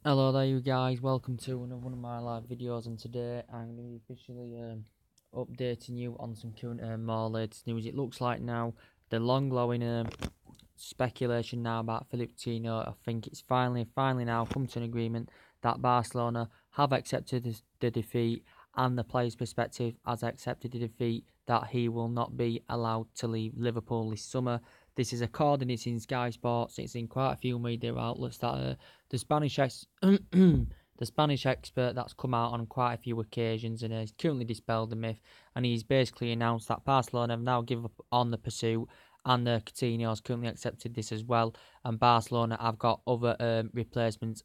Hello there you guys, welcome to another one of my live videos, and today I'm going to be officially updating you on some current more latest news. It looks like now the long glowing speculation now about Philippe Coutinho, I think it's finally now come to an agreement that Barcelona have accepted the defeat, and the player's perspective has accepted the defeat that he will not be allowed to leave Liverpool this summer. This is according, it's in Sky Sports, it's in quite a few media outlets that the Spanish the Spanish expert that's come out on quite a few occasions and has currently dispelled the myth, and he's basically announced that Barcelona have now given up on the pursuit, and Coutinho has currently accepted this as well, and Barcelona have got other replacements.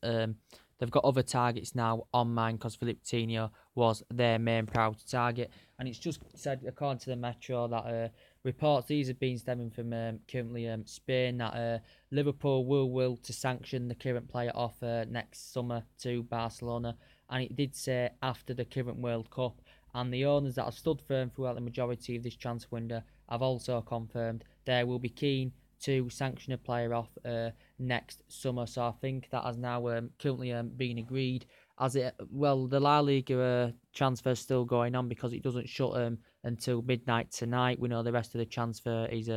They've got other targets now on mind because Philippe Coutinho was their main priority target, and it's just said according to the Metro that reports these have been stemming from currently Spain that Liverpool will to sanction the current player off next summer to Barcelona, and it did say after the current World Cup. And the owners that have stood firm throughout the majority of this transfer window have also confirmed they will be keen to sanction a player off next summer. So I think that has now currently been agreed. As it well, the La Liga transfer is still going on because it doesn't shut until midnight tonight. We know the rest of the transfer is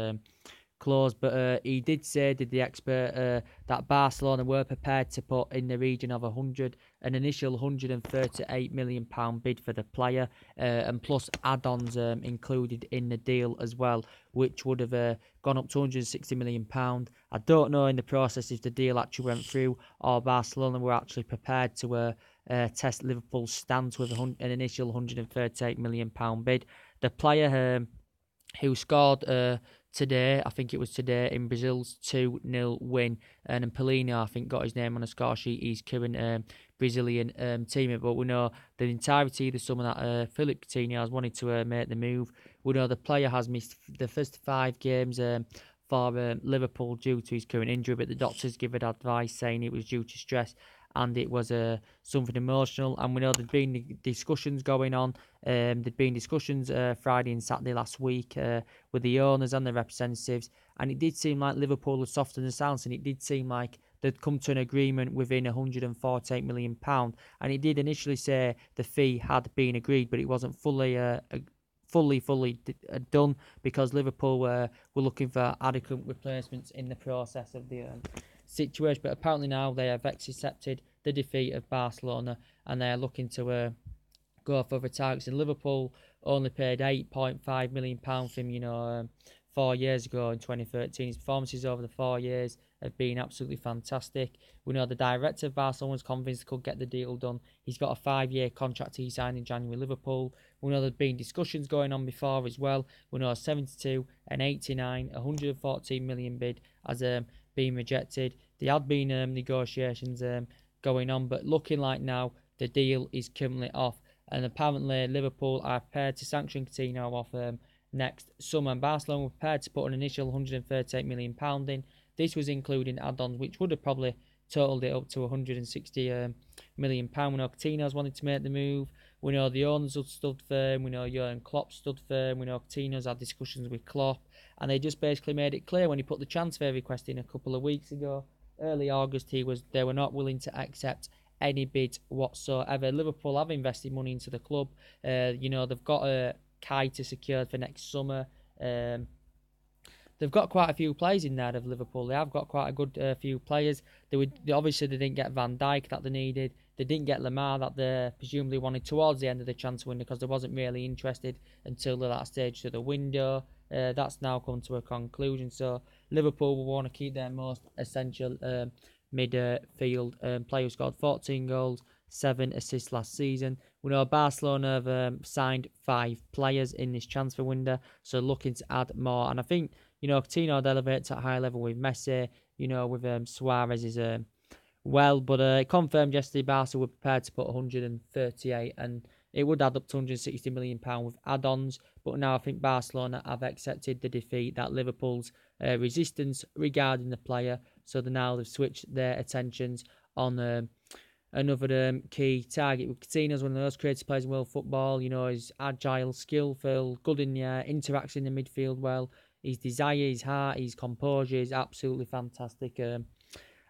closed, but he did say, did the expert, that Barcelona were prepared to put in the region of an initial £138 million bid for the player, and plus add-ons included in the deal as well, which would have gone up to £160 million. I don't know in the process if the deal actually went through or Barcelona were actually prepared to test Liverpool's stance with an initial £138 million bid. The player who scored today, I think it was today, in Brazil's 2-0 win. And Paulinho, I think, got his name on the score sheet. He's current Brazilian teammate. But we know the entirety of the summer that Philippe Coutinho has wanted to make the move. We know the player has missed the first 5 games for Liverpool due to his current injury, but the doctors given advice saying it was due to stress and it was something emotional. And we know there'd been discussions going on. There'd been discussions Friday and Saturday last week with the owners and the representatives, and it did seem like Liverpool had softened the stance, and it did seem like they'd come to an agreement within £148 million. And it did initially say the fee had been agreed, but it wasn't fully done because Liverpool were looking for adequate replacements in the process of the situation. But apparently now they have accepted the defeat of Barcelona, and they are looking to go for other targets. And Liverpool only paid £8.5 million for him, 4 years ago in 2013. His performances over the 4 years have been absolutely fantastic. We know the director of Barcelona was convinced he could get the deal done. He's got a 5-year contract he signed in January with Liverpool. We know there's been discussions going on before as well. We know 72 and 89, 114 million bid has been rejected. There had been negotiations going on, but looking like now the deal is currently off. And apparently Liverpool are prepared to sanction Coutinho off next summer. And Barcelona were prepared to put an initial £138 million in. This was including add-ons, which would have probably totaled it up to £160 million. We know Coutinho's wanted to make the move. We know the owners have stood firm. We know Jurgen Klopp stood firm. We know Coutinho's had discussions with Klopp. And they just basically made it clear when he put the transfer request in a couple of weeks ago, early August, they were not willing to accept any bid whatsoever. Liverpool have invested money into the club. They've got a Keita secured for next summer. They've got quite a few players in there of Liverpool. They have got quite a good few players. Obviously they didn't get Van Dijk that they needed. They didn't get Lamar that they presumably wanted towards the end of the transfer window because they wasn't really interested until the last stage of the window. That's now come to a conclusion. So Liverpool will want to keep their most essential midfield player who scored 14 goals, 7 assists last season. We know Barcelona have signed 5 players in this transfer window, so looking to add more. And I think, Coutinho would elevate to a high level with Messi, with Suarez is well, but it confirmed yesterday Barca were prepared to put 138, and it would add up to £160 million with add-ons. But now I think Barcelona have accepted the defeat, that Liverpool's resistance regarding the player. So they've switched their attentions on another key target. Coutinho's one of the most creative players in world football. He's agile, skillful, good in the air, interacts in the midfield well. His desire, his heart, his composure is absolutely fantastic.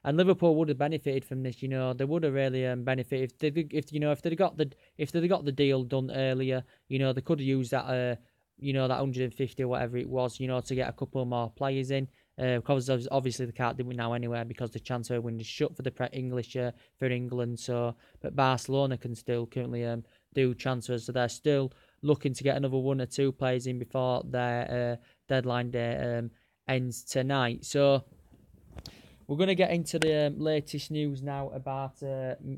And Liverpool would have benefited from this. They would have really benefited if they'd got the deal done earlier. They could have used that that 150 or whatever it was. To get a couple more players in. Because obviously they can't do it now anywhere because the transfer window is shut for the English for England. So, but Barcelona can still currently do transfers, so they're still looking to get another 1 or 2 players in before their deadline day ends tonight. So we're going to get into the latest news now about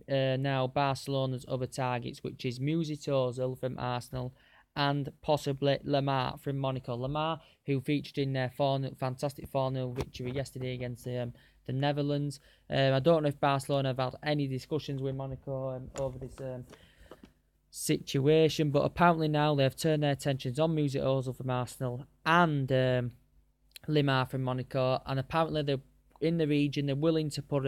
now Barcelona's other targets, which is Mesut Ozil from Arsenal and possibly Lemar from Monaco. Lemar, who featured in their fantastic 4-0 victory yesterday against the Netherlands. I don't know if Barcelona have had any discussions with Monaco over this situation, but apparently now they've turned their attentions on Mesut Ozil from Arsenal and Lemar from Monaco, and apparently they're in the region. They're willing to put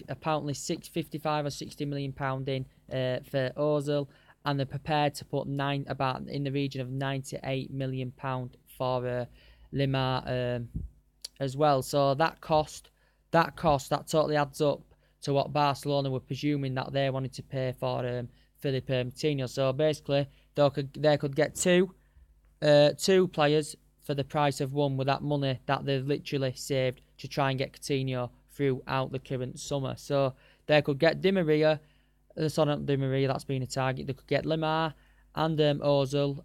apparently 55 or 60 million pound in for Ozil, and they're prepared to put in the region of 98 million pound for Lemar as well. So that totally adds up to what Barcelona were presuming that they wanted to pay for Philippe Coutinho. So basically, they could get two players for the price of one with that money that they've literally saved to try and get Coutinho throughout the current summer. So they could get Di Maria. Sorry, not Di Maria, that's been a target. They could get Lemar and Ozil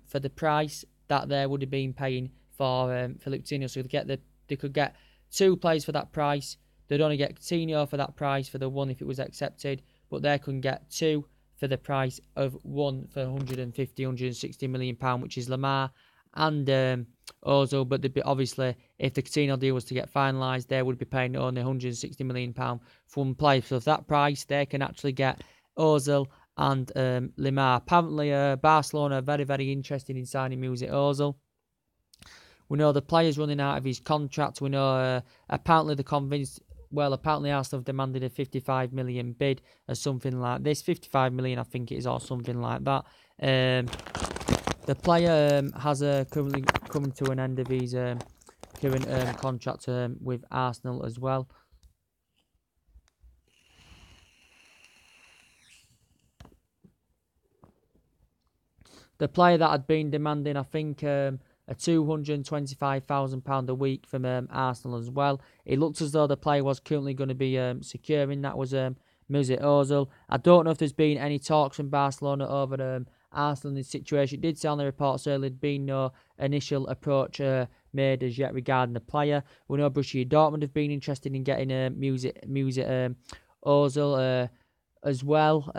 for the price that they would have been paying for Philippe Coutinho. So they could get 2 players for that price. They'd only get Coutinho for that price for the one if it was accepted, but they couldn't get 2 for the price of 1 for 150, 160 million pound, which is Lemar and Ozil. But obviously, if the Coutinho deal was to get finalised, they would be paying only 160 million pound for one player. So for that price, they can actually get Ozil and Lemar. Apparently, Barcelona are very, very interested in signing Mesut Ozil. We know the player's running out of his contract. We know apparently they're convinced. Well, apparently Arsenal have demanded a 55 million bid or something like this. 55 million, I think it is, or something like that. The player has currently coming to an end of his current contract with Arsenal as well. The player that had been demanding, I think, a £225,000 a week from Arsenal as well. It looks as though the player was currently going to be securing. That was Mesut Ozil. I don't know if there's been any talks from Barcelona over Arsenal in this situation. It did say on the reports earlier there'd been no initial approach made as yet regarding the player. We know Borussia Dortmund have been interested in getting Mesut Ozil as well.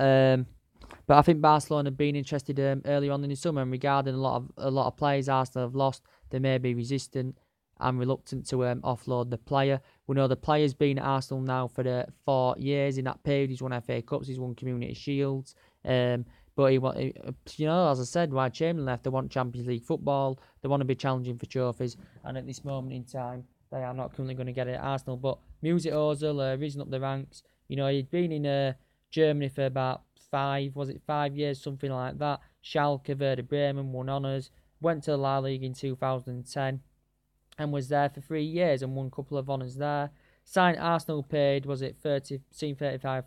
But I think Barcelona have been interested earlier on in the summer, and regarding a lot of players Arsenal have lost, they may be resistant and reluctant to offload the player. We know the player's been at Arsenal now for 4 years. In that period, he's won FA Cups, he's won Community Shields. But as I said, why Chamberlain left, they want Champions League football. They want to be challenging for trophies, and at this moment in time, they are not currently going to get it at Arsenal. But Mesut Ozil risen up the ranks. He'd been in Germany for about 5 years, something like that. Schalke, Werder Bremen, won honours, went to the La Liga in 2010 and was there for 3 years and won a couple of honours there. Signed Arsenal paid, 45,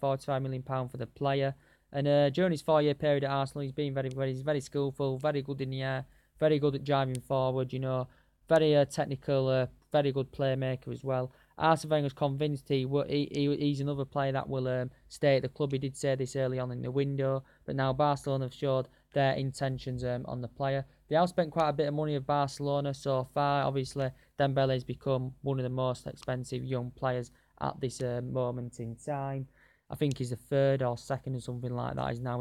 45 million pound for the player. And during his 4-year period at Arsenal, he's been he's very skillful, very good in the air, very good at driving forward, very technical, very good playmaker as well. Arsene Wenger's convinced he's another player that will stay at the club. He did say this early on in the window, but now Barcelona have showed their intentions on the player. They have spent quite a bit of money of Barcelona so far. Obviously, Dembele has become one of the most expensive young players at this moment in time. I think he's the 3rd or 2nd or something like that. He's now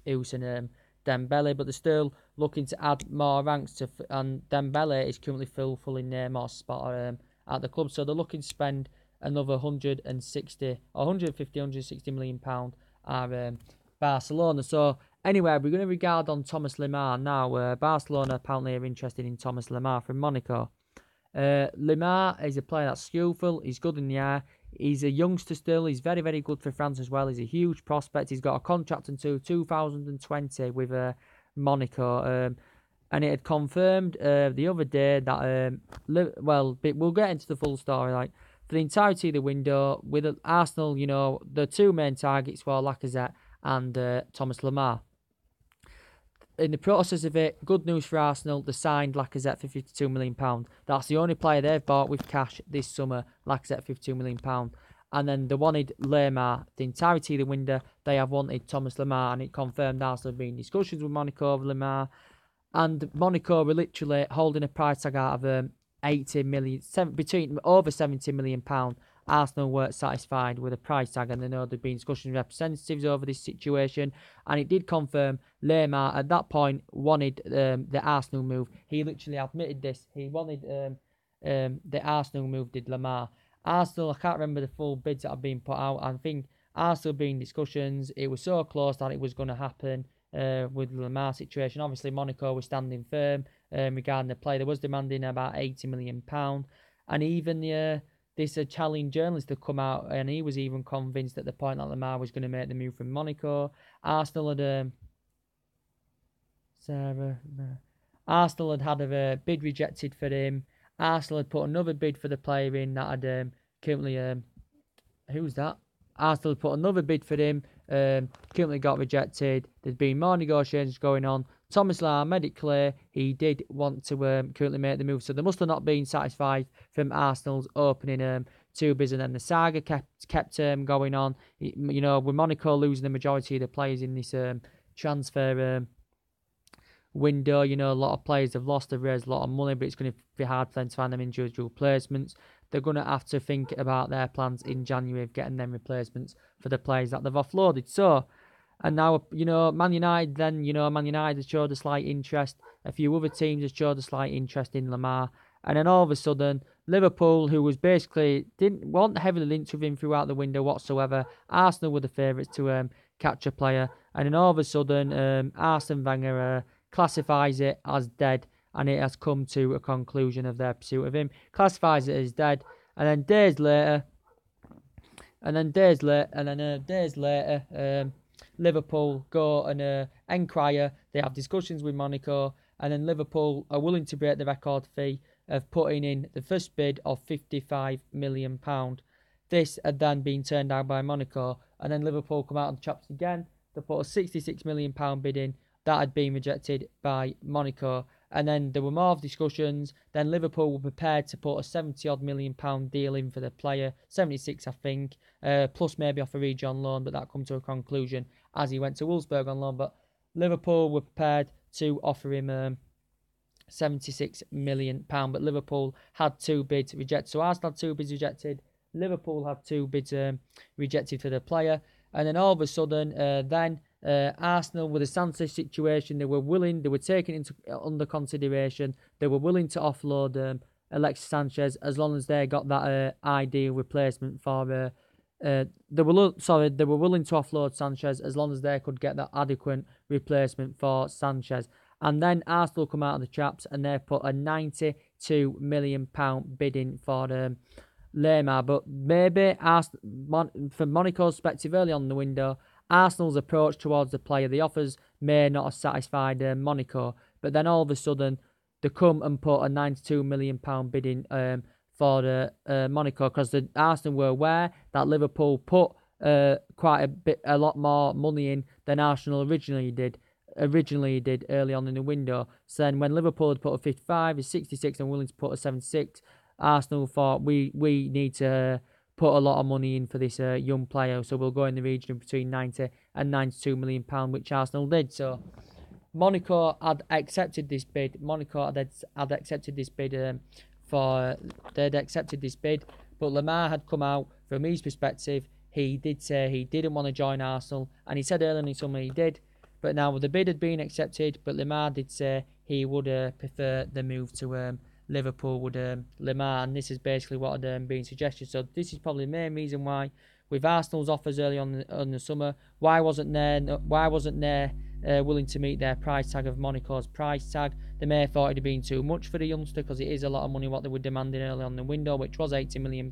Ousmane Dembele, but they're still looking to add more ranks and Dembele is currently fulfilling Neymar's spot at the club, so they're looking to spend another 160 million pound at Barcelona. So anyway, we're going to regard on Thomas Lemar now. Barcelona apparently are interested in Thomas Lemar from Monaco. Lemar is a player that's skillful, he's good in the air, he's a youngster still, he's very, very good for France as well, he's a huge prospect, he's got a contract until 2020 with Monaco, and it had confirmed the other day that, we'll get into the full story, for the entirety of the window, with Arsenal, the two main targets were Lacazette and Thomas Lemar. In the process of it, good news for Arsenal, they signed Lacazette for £52 million. That's the only player they've bought with cash this summer, Lacazette £52 million. And then they wanted Lemar. The entirety of the window, they have wanted Thomas Lemar, and it confirmed Arsenal have been in discussions with Monaco over Lemar. And Monaco were literally holding a price tag out of 80 million, between over £70 million. Arsenal weren't satisfied with the price tag, and they know there'd been discussions with representatives over this situation, and it did confirm Lemar at that point wanted the Arsenal move. He literally admitted this. He wanted the Arsenal move, did Lemar. Arsenal, I can't remember the full bids that have been put out. I think Arsenal been in discussions. It was so close that it was going to happen with the Lemar situation. Obviously, Monaco was standing firm regarding the play. They was demanding about £80 million, and even this Italian journalist had come out, and he was even convinced at the point that Lemar was going to make the move from Monaco. Arsenal had had a bid rejected for him. Arsenal had put another bid for the player in that had currently who's that? Arsenal had put another bid for him. Currently got rejected. There's been more negotiations going on. Thomas Lemar made it clear he did want to currently make the move, so they must have not been satisfied from Arsenal's opening two bids, and then the saga kept going on. With Monaco losing the majority of the players in this transfer window, a lot of players have lost, they've raised a lot of money, but it's going to be hard for them to find them individual placements. They're going to have to think about their plans in January of getting them replacements for the players that they've offloaded. So, and now, Man United has showed a slight interest. A few other teams have showed a slight interest in Lemar. And then all of a sudden, Liverpool, who was basically, wasn't heavily linked with him throughout the window whatsoever. Arsenal were the favourites to catch a player. And then all of a sudden, Arsene Wenger classifies it as dead. And it has come to a conclusion of their pursuit of him. Classifies it as dead. And then days later, Liverpool go and inquire. They have discussions with Monaco, and then Liverpool are willing to break the record fee of putting in the first bid of £55 million. This had then been turned down by Monaco, and then Liverpool come out on the chops again. They put a £66 million bid in. That had been rejected by Monaco. And then there were more discussions. Then Liverpool were prepared to put a £70-odd million deal in for the player, 76 I think, plus maybe off a region loan, but that come to a conclusion as he went to Wolfsburg on loan. But Liverpool were prepared to offer him £76 million, but Liverpool had two bids rejected. So Arsenal had two bids rejected. Liverpool had two bids rejected for the player. And then all of a sudden, Arsenal, with the Sanchez situation, they were taking into under consideration. They were willing to offload Alexis Sanchez as long as they got that ideal replacement for. They were willing to offload Sanchez as long as they could get that adequate replacement for Sanchez. And then Arsenal come out of the traps and they put a £92 million bid in for Lemar. But maybe from Monaco's perspective, early on in the window, Arsenal's approach towards the player, the offers may not have satisfied Monaco, but then all of a sudden they come and put a £92 million bid in for Monaco, because the Arsenal were aware that Liverpool put a lot more money in than Arsenal originally did early on in the window. So then when Liverpool had put a 55, a 66 and willing to put a 76, Arsenal thought we need to put a lot of money in for this young player, so we'll go in the region of between 90 and £92 million, which Arsenal did. So Monaco had accepted this bid. Had accepted this bid they'd accepted this bid, but Lemar had come out from his perspective. He did say he didn't want to join Arsenal, and he said earlier in the summer he did. But now the bid had been accepted, but Lemar did say he would prefer the move to Liverpool with Lemar, and this is basically what had been suggested. So this is probably the main reason why, with Arsenal's offers early on in the summer, why wasn't there willing to meet their price tag of Monaco's price tag? They may have thought it had been too much for the youngster, because it is a lot of money what they were demanding early on the window, which was £80 million.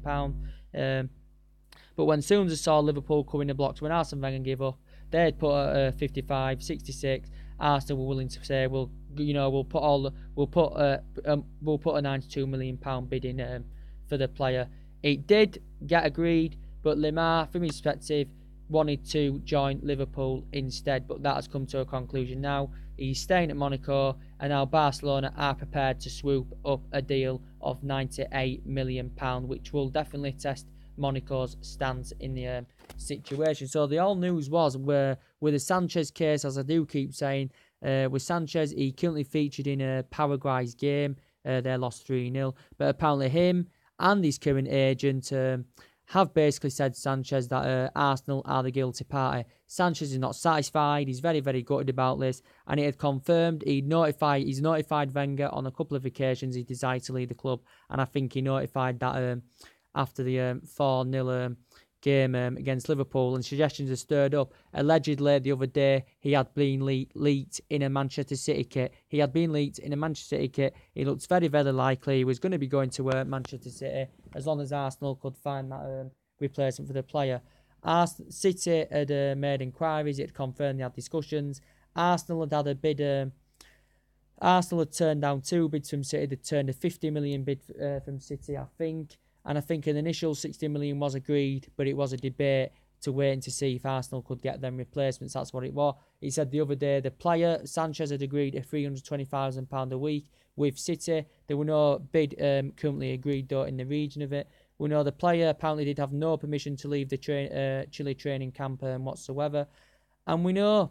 But when soon as they saw Liverpool come in the blocks, when Arsene Wenger gave up, they had put a 55, 66. Arsenal were willing to say, we'll put a £92 million bid in for the player It did get agreed, but Lemar, from his perspective, wanted to join Liverpool instead, but that has come to a conclusion now. He's staying at Monaco, and now Barcelona are prepared to swoop up a deal of £98 million, which will definitely test Monaco's stance in the situation. So the all news was with the Sanchez case, as I do keep saying, with Sanchez, he currently featured in Paraguay's game. They lost 3-0, but apparently him and his current agent have basically said to Sanchez that Arsenal are the guilty party. Sanchez is not satisfied. He's very, very gutted about this, and it had confirmed he's notified Wenger on a couple of occasions he decided to leave the club, and I think he notified that after the 4-0 game against Liverpool, and suggestions are stirred up. Allegedly, the other day, he had been leaked in a Manchester City kit. He looked very, very likely he was going to be going to Manchester City as long as Arsenal could find that replacement for the player. City had made inquiries. It had confirmed they had discussions. Arsenal had a bid. Arsenal had turned down 2 bids from City. They turned a 50 million bid from City, I think. And I think an initial 60 million was agreed, but it was a debate to wait to see if Arsenal could get them replacements. That's what it was. He said the other day the player, Sanchez, had agreed a £320,000 a week with City. There were no bid currently agreed, though, in the region of it. We know the player apparently did have no permission to leave the Chile training camp whatsoever. And we know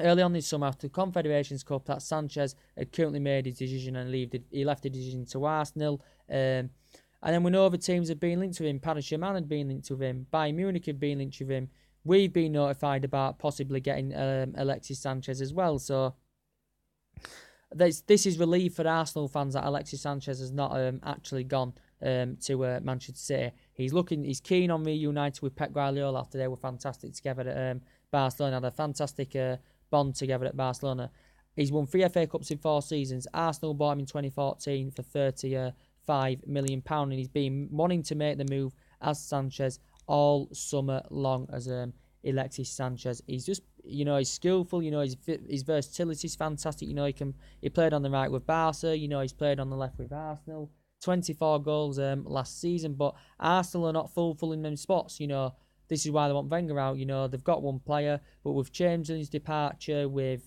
early on this summer, after the Confederations Cup, that Sanchez had currently made his decision and he left the decision to Arsenal. And then we know other teams have been linked with him. Paris Saint-Germain had been linked with him. Bayern Munich have been linked with him. We've been notified about possibly getting Alexis Sanchez as well. So this is relief for Arsenal fans that Alexis Sanchez has not actually gone to Manchester City. He's keen on reuniting with Pep Guardiola after they were fantastic together at Barcelona. Had a fantastic bond together at Barcelona. He's won 3 FA Cups in 4 seasons. Arsenal bought him in 2014 for £35 million, and he's been wanting to make the move as Sanchez all summer long as Alexis Sanchez. He's just, he's skillful, his versatility is fantastic. He played on the right with Barca, he's played on the left with Arsenal. 24 goals last season, but Arsenal are not fulfilling them spots. This is why they want Wenger out. They've got one player, but with Chamberlain's departure, with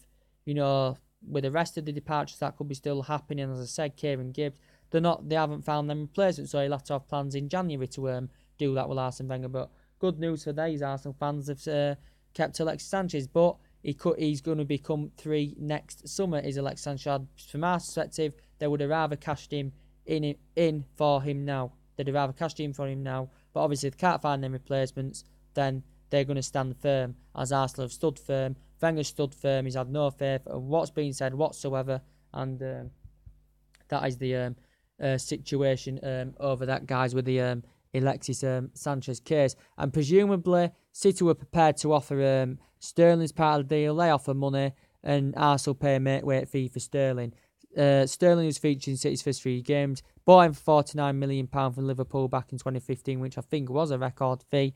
the rest of the departures that could be still happening, as I said, Kieran Gibbs, they haven't found them replacements, so he'll have to have plans in January to do that with Arsene Wenger. But good news for these Arsenal fans have kept Alexis Sanchez, but he's going to become 3 next summer, is Alexis Sanchez. From our perspective, they would have rather cashed him in for him now. They'd have rather cashed in for him now, but obviously if they can't find them replacements, then they're going to stand firm, as Arsenal have stood firm. Wenger stood firm. He's had no faith of what's been said whatsoever, and that is the situation over that, guys, with the Alexis Sanchez case. And presumably City were prepared to offer Sterling's part of the deal. They offer money, and Arsenal pay a make-weight fee for Sterling. Sterling was featured in City's first 3 games. Bought him for £49 million from Liverpool back in 2015, which I think was a record fee.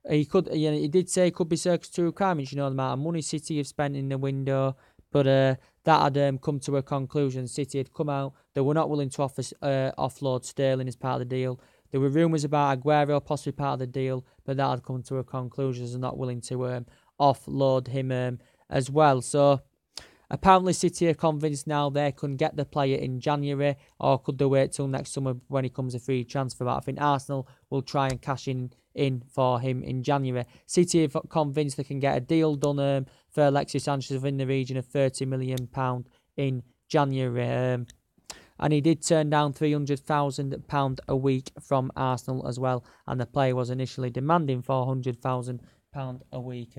He did say it could be circa 2 requirements. The amount of money City have spent in the window, but that had come to a conclusion. City had come out. They were not willing to offload Sterling as part of the deal. There were rumours about Aguero possibly part of the deal, but that had come to a conclusion. They're not willing to offload him as well. So apparently City are convinced now they can get the player in January, or could they wait till next summer when he comes a free transfer? But I think Arsenal will try and cash in for him in January. City are convinced they can get a deal done for Alexis Sanchez within the region of £30 million in January. And he did turn down £300,000 a week from Arsenal as well, and the player was initially demanding £400,000 a week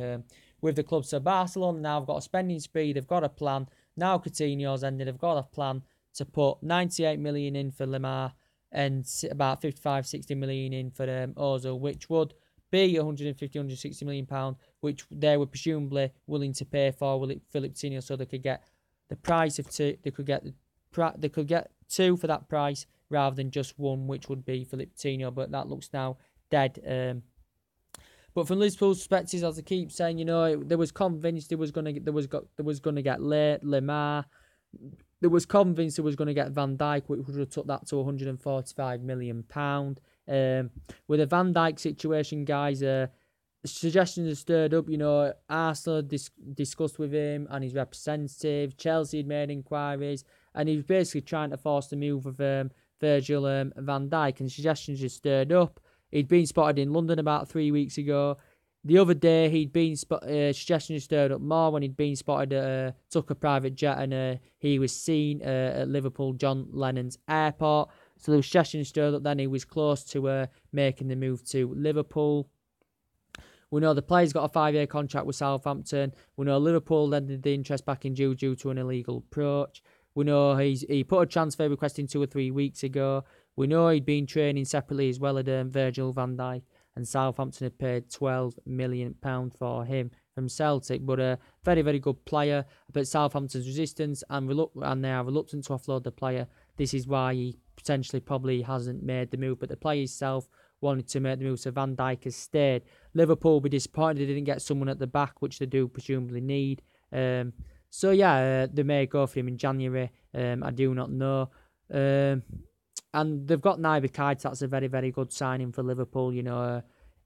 with the club. So Barcelona now have got a spending spree. They've got a plan. Now Coutinho's ended. They've got a plan to put 98 million in for Lemar and about 55-60 million in for Ozil, which would be 150-160 million pound, which they were presumably willing to pay for Philip Coutinho, so they could get the price of 2. They could get 2 for that price rather than just 1, which would be Philip Coutinho. But that looks now dead. But from Liverpool's perspective, as I keep saying, they was convinced they was going to get Lemar. They was convinced they was going to get Van Dijk, which would have took that to £145 million. With the Van Dijk situation, guys, suggestions have stirred up. Arsenal discussed with him and his representative. Chelsea had made inquiries, and he was basically trying to force the move of Virgil van Dijk, and suggestions just stirred up. He'd been spotted in London about 3 weeks ago. The other day, he'd been suggestions stirred up more when he'd been spotted took a private jet, and he was seen at Liverpool John Lennon's airport. So the suggestions stirred up. Then he was close to making the move to Liverpool. We know the player's got a 5-year contract with Southampton. We know Liverpool ended the interest back in June due to an illegal approach. We know he put a transfer request in 2 or 3 weeks ago. We know he'd been training separately as well at Virgil van Dijk, and Southampton had paid £12 million for him from Celtic. But a very, very good player. But Southampton's resistance and they are reluctant to offload the player. This is why he potentially probably hasn't made the move. But the player himself wanted to make the move, so Van Dijk has stayed. Liverpool will be disappointed they didn't get someone at the back, which they do presumably need. So yeah, they may go for him in January. I do not know. And they've got Naby Keita. That's a very, very good signing for Liverpool.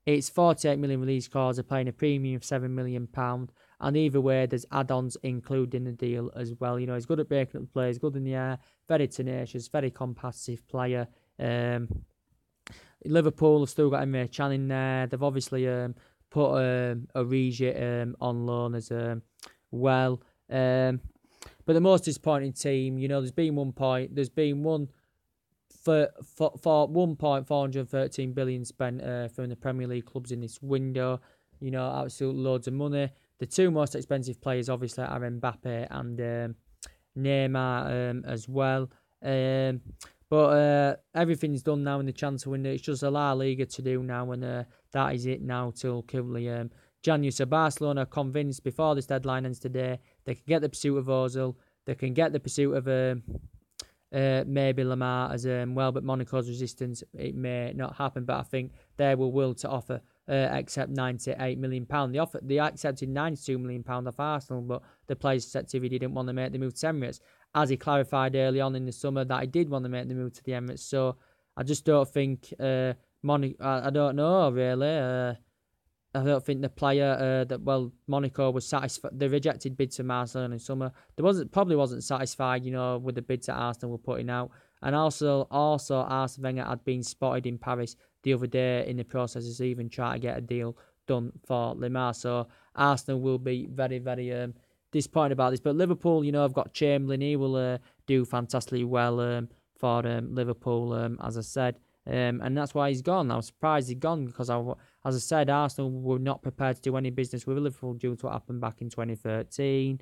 It's 48 million release clause. They're paying a premium of £7 million. And either way, there's add-ons included in the deal as well. He's good at breaking up the play. He's good in the air. Very tenacious. Very competitive player. Liverpool have still got Emre Can in there. They've obviously put Origi on loan as well. But the most disappointing team, there's been one for 1.413 billion spent from the Premier League clubs in this window. Absolute loads of money. The two most expensive players obviously are Mbappe and Neymar as well. But everything's done now in the transfer window. It's just a La Liga to do now, and that is it now till currently January. So Barcelona are convinced before this deadline ends today, they can get the pursuit of Ozil, they can get the pursuit of maybe Lamar as well, but Monaco's resistance, it may not happen. But I think they will will to offer accept £98 million. They accepted £92 million off Arsenal, but the players said he didn't want to make the move to Emirates, as he clarified early on in the summer that he did want to make the move to the Emirates. So I just don't think I don't know really. I don't think the player Monaco was satisfied. The rejected bids from Barcelona in summer. Probably wasn't satisfied, with the bids that Arsenal were putting out. And also Arsene Wenger had been spotted in Paris the other day in the process of even trying to get a deal done for Lamar. So Arsenal will be very, very disappointed about this. But Liverpool, have got Chamberlain. He will do fantastically well for Liverpool, as I said. And that's why he's gone. I was surprised he'd gone because, as I said, Arsenal were not prepared to do any business with Liverpool due to what happened back in 2013.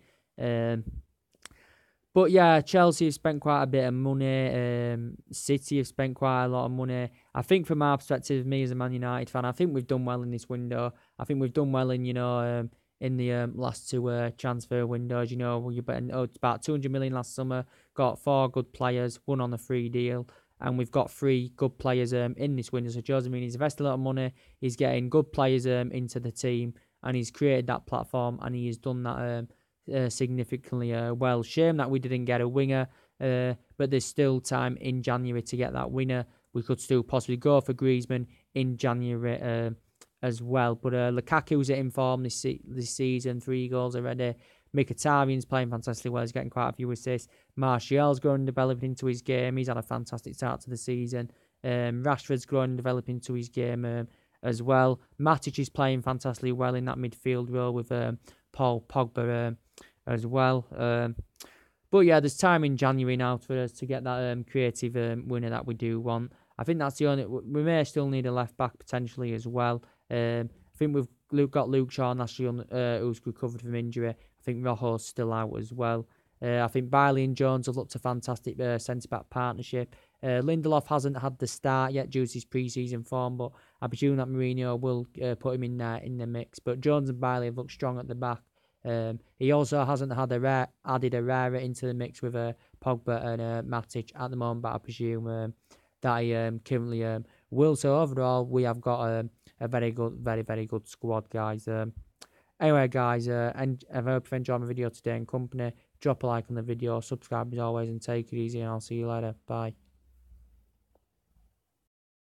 But yeah, Chelsea have spent quite a bit of money. City have spent quite a lot of money. I think from our perspective, me as a Man United fan, I think we've done well in this window. I think we've done well in, in the last two transfer windows. You bet it's about 200 million last summer. Got 4 good players, one on a free deal. And we've got 3 good players in this window. So Jose Mourinho's invested a lot of money. He's getting good players into the team, and he's created that platform, and he has done that significantly well. Shame that we didn't get a winger, but there's still time in January to get that winner. We could still possibly go for Griezmann in January as well. But Lukaku's in form this season, 3 goals already. Mkhitaryan's playing fantastically well. He's getting quite a few assists. Martial's growing and developing into his game. He's had a fantastic start to the season. Rashford's growing and developing into his game as well. Matic is playing fantastically well in that midfield role with Paul Pogba as well. But yeah, there's time in January now for us to get that creative winner that we do want. I think that's the only... We may still need a left-back potentially as well. I think we've got Luke Shaw who's recovered from injury. I think Rojo's still out as well. I think Bailey and Jones have looked a fantastic centre-back partnership. Lindelof hasn't had the start yet due to his pre-season form, but I presume that Mourinho will put him in there in the mix. But Jones and Bailey have looked strong at the back. He also hasn't had added Herrera into the mix with Pogba and Matic at the moment, but I presume that he currently will. So overall, we have got a very good, very, very good squad, guys. Anyway, guys, and I hope you enjoyed my video today in company. Drop a like on the video, subscribe as always, and take it easy, and I'll see you later. Bye.